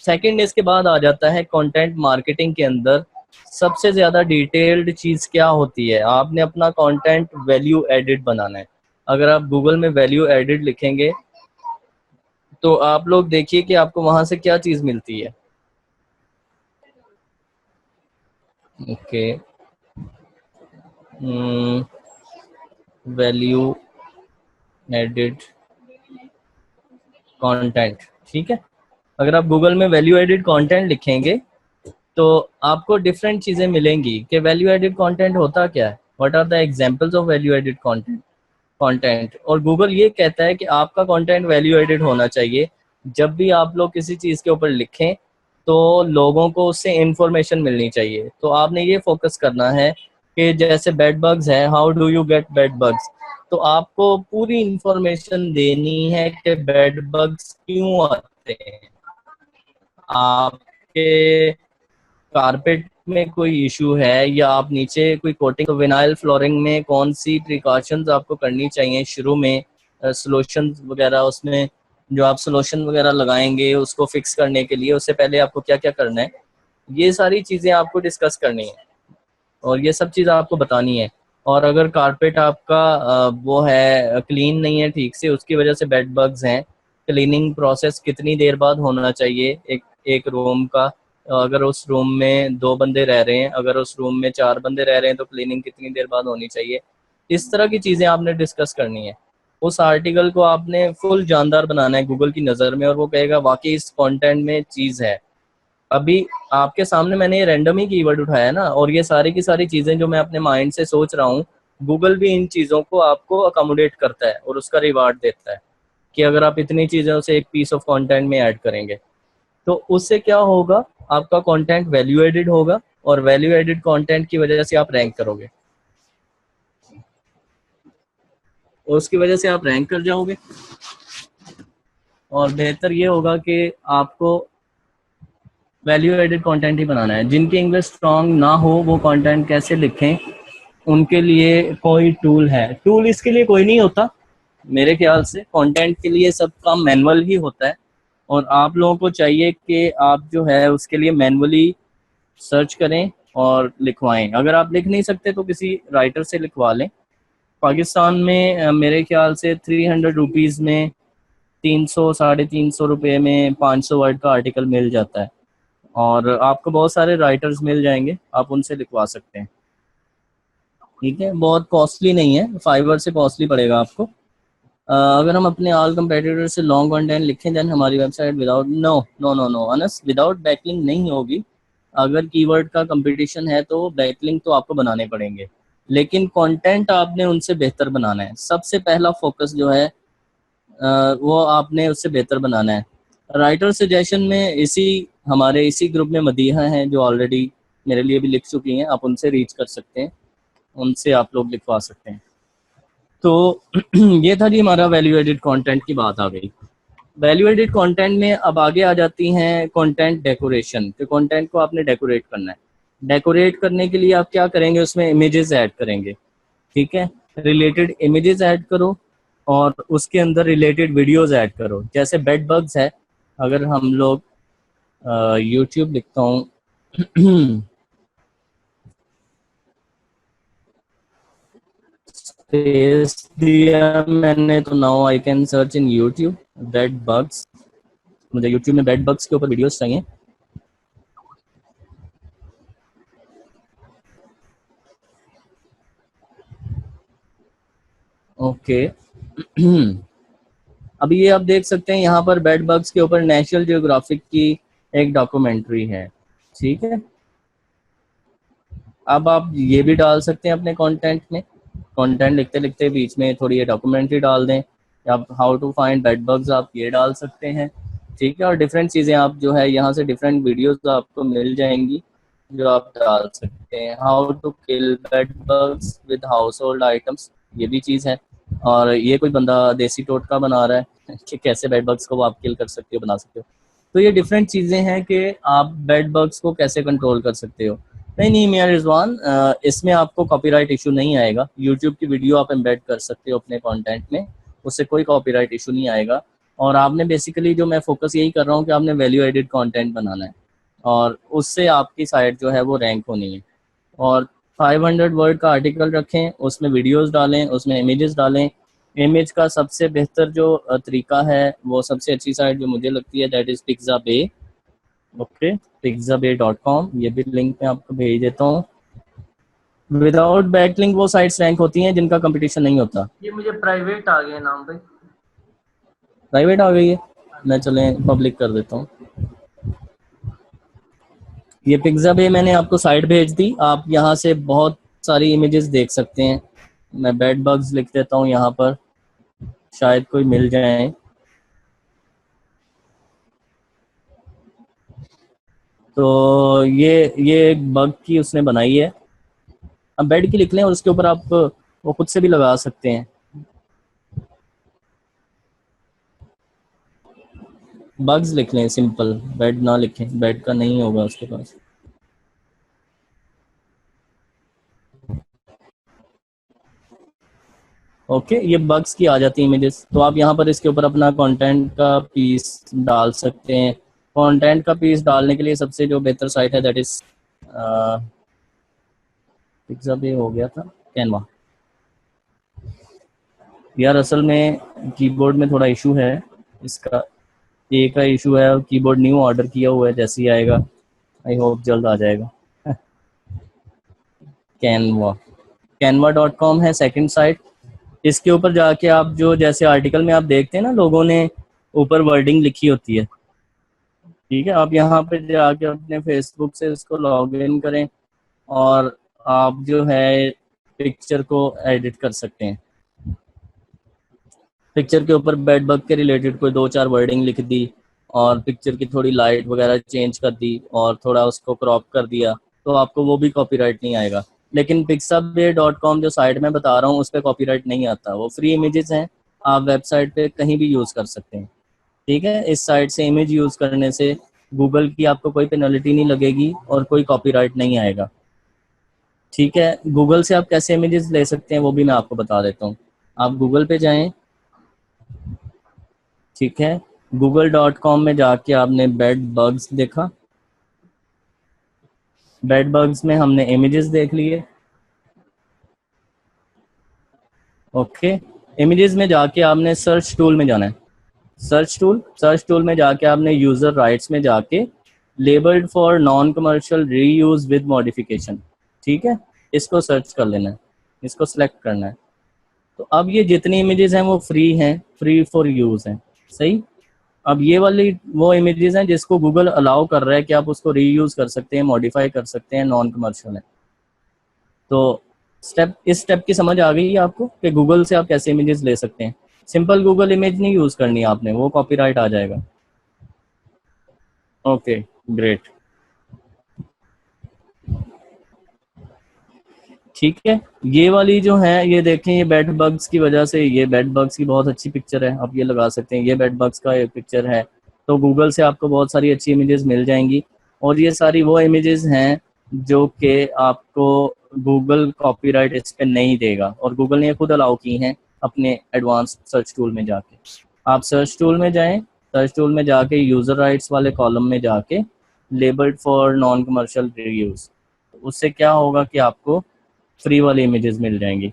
Second इसके बाद आ जाता है कंटेंट मार्केटिंग के अंदर सबसे ज़्यादा डिटेल्ड चीज़ क्या होती है, आपने अपना कंटेंट वैल्यू एडिड बनाना है। अगर आप गूगल में वैल्यू एडिड लिखेंगे तो आप लोग देखिए कि आपको वहाँ से क्या चीज़ मिलती है। ओके, वैल्यू एडिड कंटेंट, ठीक है। अगर आप गूगल में वैल्यू एडिड कंटेंट लिखेंगे तो आपको डिफरेंट चीज़ें मिलेंगी कि वैल्यू एडिड कंटेंट होता क्या है, what are the examples of value added content. और गूगल ये कहता है कि आपका कंटेंट वैल्यू एडिड होना चाहिए। जब भी आप लोग किसी चीज़ के ऊपर लिखें तो लोगों को उससे इंफॉर्मेशन मिलनी चाहिए। तो आपने ये फोकस करना है कि जैसे बेड बग्स है, how do you get bad bugs, तो आपको पूरी इंफॉर्मेशन देनी है कि बेड बग्स क्यों आते हैं, आपके कारपेट में कोई इशू है या आप नीचे कोई कोटिंग, तो विनाइल फ्लोरिंग में कौन सी प्रिकॉशंस आपको करनी चाहिए शुरू में, सोल्यूशन वगैरह, उसमें जो आप सोल्यूशन वगैरह लगाएंगे उसको फिक्स करने के लिए उससे पहले आपको क्या क्या करना है, ये सारी चीज़ें आपको डिस्कस करनी है और ये सब चीज़ आपको बतानी है। और अगर कारपेट आपका वो है क्लीन नहीं है ठीक से, उसकी वजह से बेड बग्स हैं, क्लीनिंग प्रोसेस कितनी देर बाद होना चाहिए एक एक रूम का, अगर उस रूम में 2 बंदे रह रहे हैं, अगर उस रूम में 4 बंदे रह रहे हैं तो क्लीनिंग कितनी देर बाद होनी चाहिए, इस तरह की चीज़ें आपने डिस्कस करनी है। उस आर्टिकल को आपने फुल जानदार बनाना है गूगल की नज़र में और वो कहेगा वाकई इस कंटेंट में चीज़ है। अभी आपके सामने मैंने ये रैंडम ही कीवर्ड उठाया है ना, और ये सारी की सारी चीज़ें जो मैं अपने माइंड से सोच रहा हूँ, गूगल भी इन चीज़ों को आपको अकोमोडेट करता है और उसका रिवार्ड देता है कि अगर आप इतनी चीज़ों से एक पीस ऑफ कंटेंट में ऐड करेंगे तो उससे क्या होगा, आपका कंटेंट वैल्यू एडिड होगा और वैल्यू एडिड कंटेंट की वजह से आप रैंक करोगे और उसकी वजह से आप रैंक कर जाओगे। और बेहतर ये होगा कि आपको वैल्यू एडिड कंटेंट ही बनाना है। जिनकी इंग्लिश स्ट्रांग ना हो वो कंटेंट कैसे लिखें, उनके लिए कोई टूल है, टूल इसके लिए कोई नहीं होता मेरे ख्याल से, कंटेंट के लिए सबका मैनुअल ही होता है और आप लोगों को चाहिए कि आप जो है उसके लिए मैनुअली सर्च करें और लिखवाएं। अगर आप लिख नहीं सकते तो किसी राइटर से लिखवा लें। पाकिस्तान में मेरे ख्याल से 300 रुपीज़ में 300 350 रुपये में 500 वर्ड का आर्टिकल मिल जाता है और आपको बहुत सारे राइटर्स मिल जाएंगे, आप उनसे लिखवा सकते हैं। ठीक है, बहुत कॉस्टली नहीं है, फाइवर से कॉस्टली पड़ेगा आपको। अगर हम अपने ऑल कंपेटिटर से लॉन्ग कंटेंट लिखें देन हमारी website without no no no no अनस विदाउट बैकलिंक नहीं होगी। अगर कीवर्ड का कंपटीशन है तो बैकलिंक तो आपको बनाने पड़ेंगे, लेकिन कंटेंट आपने उनसे बेहतर बनाना है। सबसे पहला फोकस जो है वो आपने उससे बेहतर बनाना है। राइटर सजेशन में हमारे इसी ग्रुप में मदीहा हैं जो ऑलरेडी मेरे लिए भी लिख चुकी हैं, आप उनसे रीच कर सकते हैं, उनसे आप लोग लिखवा सकते हैं। तो ये था जी हमारा वैल्यू एडिड कंटेंट की बात आ गई। वैल्यू एडिड कंटेंट में अब आगे आ जाती हैं कंटेंट डेकोरेशन। तो कंटेंट को आपने डेकोरेट करना है। डेकोरेट करने के लिए आप क्या करेंगे, उसमें इमेजेस ऐड करेंगे, ठीक है, रिलेटेड इमेजेस ऐड करो और उसके अंदर रिलेटेड वीडियोस ऐड करो। जैसे बेड बग्स है, अगर हम लोग यूट्यूब लिखता हूँ स्पेस दिया मैंने तो now I can search in YouTube bed bugs. मुझे यूट्यूब में बेड बग्स के ऊपर वीडियोस चाहिए। ओके अभी ये आप देख सकते हैं यहाँ पर बेड बग्स के ऊपर नेशनल जियोग्राफिक की एक डॉक्यूमेंट्री है, ठीक है। अब आप ये भी डाल सकते हैं अपने कंटेंट में, कंटेंट लिखते लिखते बीच में थोड़ी ये डॉक्यूमेंट्री डाल दें, या how to find bed bugs आप ये डाल सकते हैं, ठीक है। और डिफरेंट चीज़ें आप जो है यहाँ से डिफरेंट वीडियोस आपको मिल जाएंगी जो आप डाल सकते हैं। How to kill bed bugs with household items, ये भी चीज़ है। और ये कोई बंदा देसी टोटका बना रहा है कि कैसे बेड बग्स को आप किल कर सकते हो, बना सकते हो। तो ये डिफरेंट चीज़ें हैं कि आप बेड बग्स को कैसे कंट्रोल कर सकते हो। नहीं नहीं मियां रिजवान, इसमें आपको कॉपीराइट इशू नहीं आएगा। यूट्यूब की वीडियो आप एम्बेड कर सकते हो अपने कंटेंट में, उससे कोई कॉपीराइट इशू नहीं आएगा। और आपने बेसिकली जो मैं फोकस यही कर रहा हूँ कि आपने वैल्यू एडिड कंटेंट बनाना है और उससे आपकी साइट जो है वो रैंक होनी है। और 500 वर्ड का आर्टिकल रखें, उसमें वीडियोस डालें, उसमें इमेजेस डालें। इमेज का सबसे बेहतर जो तरीका है, वो सबसे अच्छी साइट जो मुझे लगती है that is Pixabay. Okay, pixabay.com, ये भी लिंक मैं आपको भेज देता हूँ। विदाउट बैकलिंक वो साइट्स रैंक होती हैं जिनका कंपटीशन नहीं होता। ये मुझे प्राइवेट आ गया नाम पे। प्राइवेट आ गई है, मैं चलें पब्लिक कर देता हूँ। ये पिक्साबे मैंने आपको साइट भेज दी, आप यहाँ से बहुत सारी इमेजेस देख सकते हैं। मैं बेड बग्स लिख देता हूँ यहाँ पर, शायद कोई मिल जाए। तो ये एक बग की उसने बनाई है। अब बेड की लिख लें और उसके ऊपर आप वो खुद से भी लगा सकते हैं। बग्स लिख लें सिंपल, बेड ना लिखें, बेड का नहीं होगा उसके पास। ओके, ये बग्स की आ जाती है इमेजेस। तो आप यहाँ पर इसके ऊपर अपना कंटेंट का पीस डाल सकते हैं। कंटेंट का पीस डालने के लिए सबसे जो बेहतर साइट है दैट इज पिक्साबे हो गया था, कैनवा। यार असल में कीबोर्ड में थोड़ा इशू है, इसका ए का इशू है और कीबोर्ड न्यू ऑर्डर किया हुआ है, जैसे ही आएगा आई होप जल्द आ जाएगा। कैनवा, canva.com है सेकंड साइट। इसके ऊपर जाके आप जो जैसे आर्टिकल में आप देखते हैं ना, लोगों ने ऊपर वर्डिंग लिखी होती है, ठीक है, आप यहाँ पे जाके अपने फेसबुक से इसको लॉग इन करें और आप जो है पिक्चर को एडिट कर सकते हैं। पिक्चर के ऊपर बेड बग के रिलेटेड कोई 2-4 वर्डिंग लिख दी और पिक्चर की थोड़ी लाइट वगैरह चेंज कर दी और थोड़ा उसको क्रॉप कर दिया, तो आपको वो भी कॉपीराइट नहीं आएगा। लेकिन pixabay.com जो साइट मैं बता रहा हूँ उस पर कॉपीराइट नहीं आता, वो फ्री इमेजेस हैं, आप वेबसाइट पे कहीं भी यूज़ कर सकते हैं। ठीक है, इस साइट से इमेज यूज़ करने से गूगल की आपको कोई पेनल्टी नहीं लगेगी और कोई कॉपीराइट नहीं आएगा। ठीक है, गूगल से आप कैसे इमेजेस ले सकते हैं वो भी मैं आपको बता देता हूँ। आप गूगल पे जाएं, ठीक है, google.com में जाके आपने बेड बग्स देखा, बेड बग्स में हमने इमेजेस देख लिए। ओके, इमेजेस में जाके आपने सर्च टूल में जाना है। सर्च टूल में जाके आपने यूज़र राइट्स में जाके labelled for non commercial reuse with modification, ठीक है, इसको सर्च कर लेना है, इसको सेलेक्ट करना है। तो अब ये जितनी इमेजेस हैं वो फ्री हैं, फ्री फॉर यूज़ हैं, सही। अब ये वाली वो इमेजेस हैं जिसको गूगल अलाउ कर रहा है कि आप उसको रीयूज़ कर सकते हैं, मॉडिफाई कर सकते हैं, नॉन कमर्शियल है। तो इस स्टेप की समझ आ गई है आपको कि गूगल से आप कैसे इमेजेस ले सकते हैं। सिंपल गूगल इमेज नहीं यूज़ करनी आपने, वो कॉपीराइट आ जाएगा। ओके, ग्रेट, ठीक है। ये वाली जो है ये देखें, ये बेड बग्स की वजह से, ये बेड बग्स की बहुत अच्छी पिक्चर है, आप ये लगा सकते हैं, ये बेड बग्स का एक पिक्चर है। तो गूगल से आपको बहुत सारी अच्छी इमेजेस मिल जाएंगी और ये सारी वो इमेजेस हैं जो कि आपको गूगल कॉपीराइट इस पर नहीं देगा और गूगल ने खुद अलाउ की हैं अपने एडवांस सर्च टूल में जाके। आप सर्च टूल में जाएं, सर्च टूल में जाके यूज़र राइट्स वाले कॉलम में जाके labelled for non commercial reviews, उससे क्या होगा कि आपको फ्री वाली इमेजेस मिल जाएंगी।